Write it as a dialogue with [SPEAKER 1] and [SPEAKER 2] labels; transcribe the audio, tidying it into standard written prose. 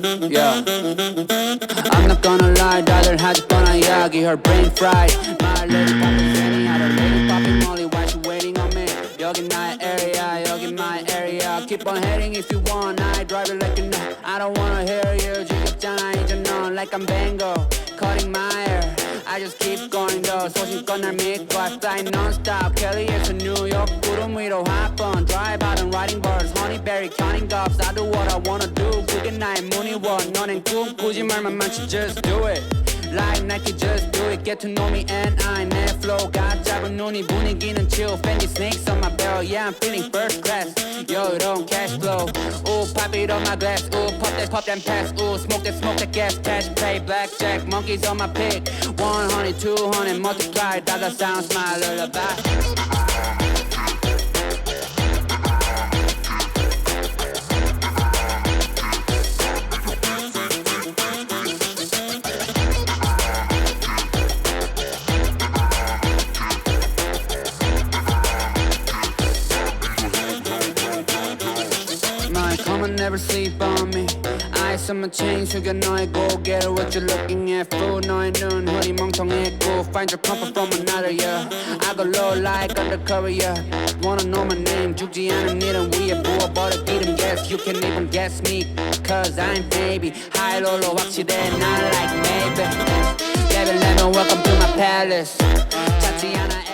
[SPEAKER 1] Yeah, I'm not gonna lie, 다들 하지 뻔한 이야기, her brain fried. My lady poppin' Fanny, other lady poppin' Molly, why she waiting on me? 여긴 나의 area, 여긴 my area. Keep on heading if you want, I drive it like you know. I don't wanna hear you, 지겹잖아 이제 넌 like I'm Bango, cutting my hair. I just keep going though, 소신껏 날 믿고 I fly non-stop, Kelly에서 뉴욕 구름 위로 hop on, drive out and riding birds, honeyberry counting doves. I do what I wanna do, 그게 나의 무늬원. 너넨 꿈꾸지 말만 많지, just do it. Like Nike, just do it. Get to know me and I 내 flow가 짧은 눈이 분위기는 chill. Fendi snakes on my belt, yeah I'm feeling first class. Yo, 이런 cash flow. Ooh, pop it on my glass. Ooh, pop that pass. Ooh, smoke that gas. Cash pay, blackjack, monkeys on my pick. 100, 200, multiply. Dollar sounds my lullaby. Come on, never sleep on me. Eyes on my chain, 숙여 너의 고개를. What you looking at, fool? 너의 눈 허리 멍청했고. Find your comfort from another, yeah. I go low like undercover, yeah. Wanna know my name, 죽지 않은 일은 위에 부어버려 기름. Guess you can even guess me, cause I'm baby. High low 확실해, not like maybe. Baby, let me welcome to my palace. 찾지 않아